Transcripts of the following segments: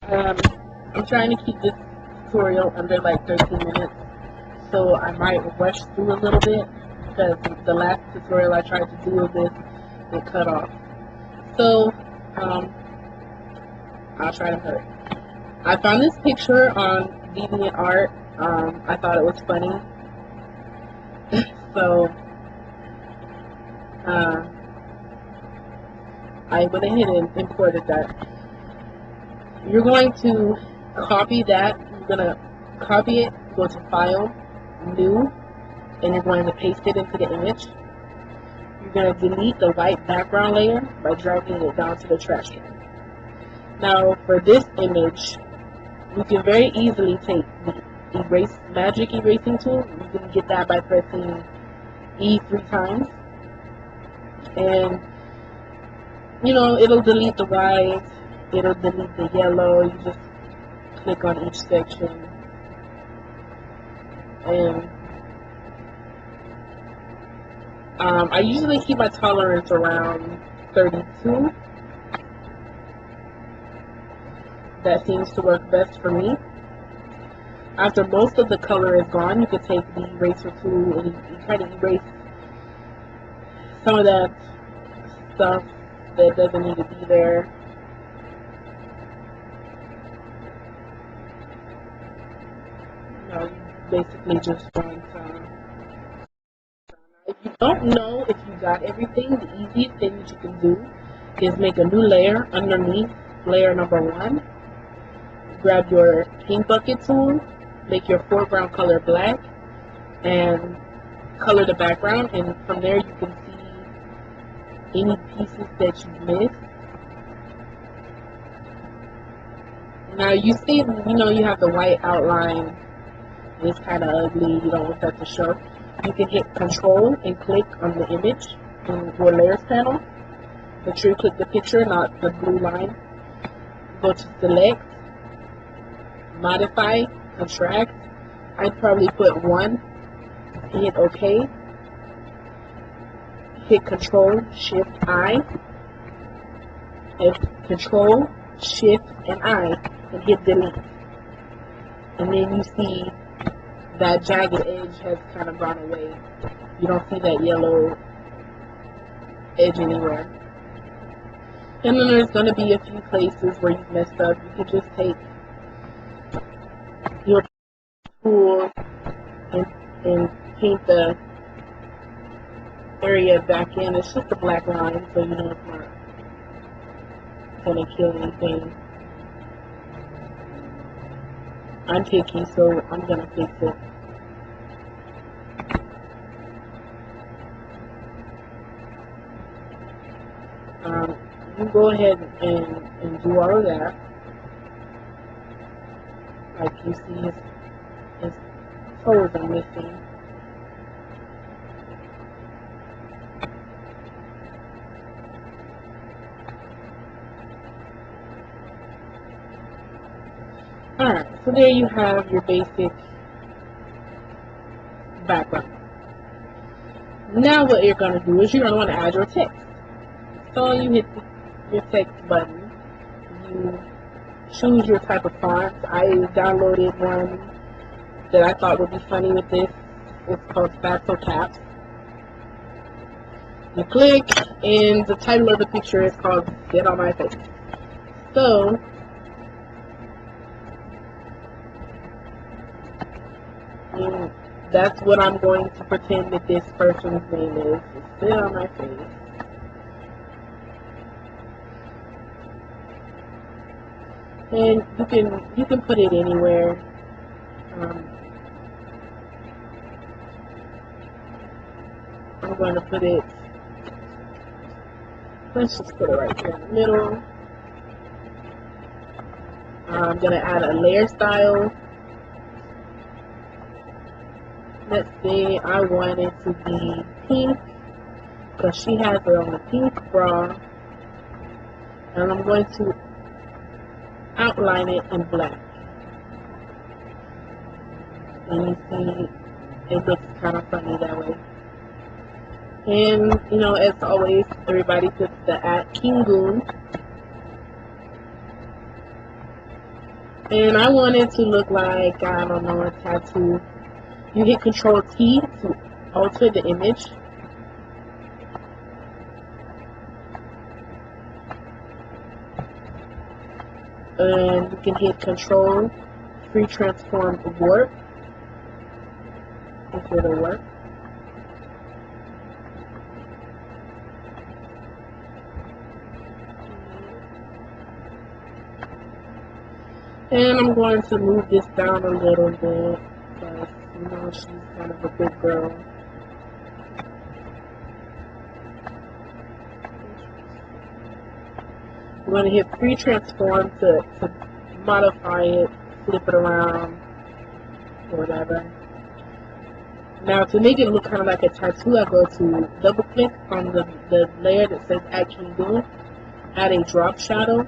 Um, I'm trying to keep this tutorial under like 13 minutes, so I might rush through a little bit because the last tutorial I tried to do of this, it cut off. So, I'll try to hurry. I found this picture on DeviantArt. I thought it was funny, so I went ahead and imported that. You're going to copy that. You're going to copy it, go to File, New, and you're going to paste it into the image. You're going to delete the white background layer by dragging it down to the trash can. Now, for this image, you can very easily take the magic erasing tool. You can get that by pressing E 3 times. And, you know, it'll delete the white, it'll delete the yellow. You just click on each section. And I usually keep my tolerance around 32. That seems to work best for me. After most of the color is gone, you can take the eraser tool and you kind of erase some of that stuff that doesn't need to be there. You know, you basically just want if you don't know if you got everything, the easiest thing that you can do is make a new layer underneath layer number 1. Grab your paint bucket tool, make your foreground color black, and color the background, and from there you can see any pieces that you missed. Now you see, you know, you have the white outline. It's kind of ugly. You don't want that to show. You can hit Control and click on the image in your layers panel. Make sure you click the picture, not the blue line. Go to Select, Modify, Contract. I'd probably put 1. Hit OK. Hit Control, Shift, I. Hit Control, Shift, and I. And hit Delete. And then you see that jagged edge has kind of gone away. You don't see that yellow edge anywhere. And then there's going to be a few places where you've messed up. You could just take your tool and paint the area back in. It's just a black line, so you know it's not going to kill anything. I'm picky, so I'm going to fix it. You go ahead and do all of that. Like you see, his toes are missing. Alright, so there you have your basic background. Now what you're going to do is you're going to want to add your text. So you hit your text button. You choose your type of font. I downloaded one that I thought would be funny with this. It's called Fatso Caps. You click, and the title of the picture is called Get On My Face. So that's what I'm going to pretend that this person's name is. Sit on my face. And you can put it anywhere. I'm going to put it. Let's just put it right here in the middle. I'm going to add a layer style. Let's say I want it to be pink because she has it on a pink bra, and I'm going to outline it in black. And you see it looks kind of funny that way. And you know, as always, everybody puts the @KingGoon. And I want it to look like, I don't know, a tattoo. You hit Control T to alter the image. And you can hit Control Free Transform Warp if it'll work. And I'm going to move this down a little bit because, you know, she's kind of a big girl. I'm going to hit Free Transform to modify it, flip it around, or whatever. Now, to make it look kind of like a tattoo, I go to double click on the layer that says Action Doing, add a drop shadow,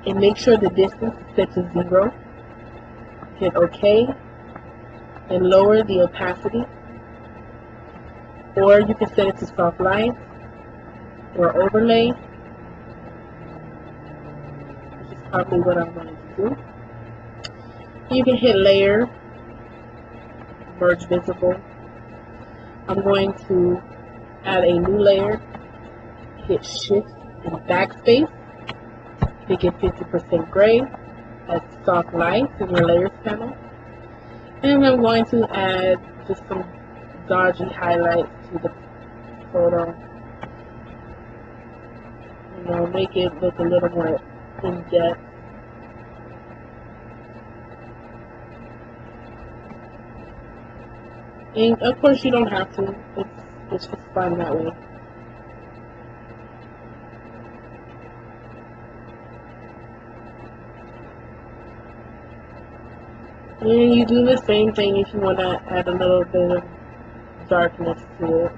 and make sure the distance is set to 0. Hit OK, and lower the opacity. Or you can set it to soft light or overlay, which is probably what I'm going to do. You can hit layer, merge visible. I'm going to add a new layer, hit shift and backspace, make it 50% gray, add soft light in your layers panel. And I'm going to add just some dodgy highlights to the photo. You know, make it look a little more in depth. And of course you don't have to. It's just fun that way. And you do the same thing if you want to add a little bit of darkness to it.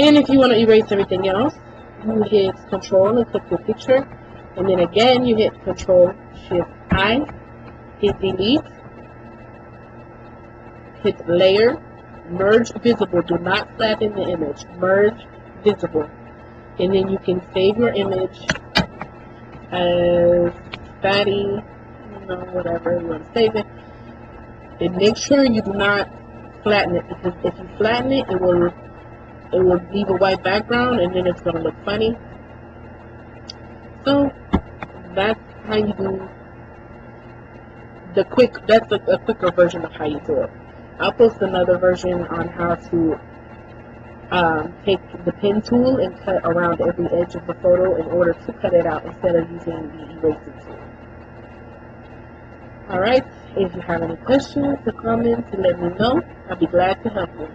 And if you want to erase everything else, you hit Control and click the picture. And then again, you hit Control Shift I, hit Delete, hit Layer, Merge Visible. Do not flatten the image. Merge Visible. And then you can save your image as fatty, you know, whatever you want to save it. And make sure you do not flatten it, because if you flatten it, it will leave a white background and then it's going to look funny. So that's how you do that's a quicker version of how you do it. I'll post another version on how to take the pen tool and cut around every edge of the photo in order to cut it out instead of using the eraser tool. Alright, if you have any questions or comments, let me know. I'll be glad to help you.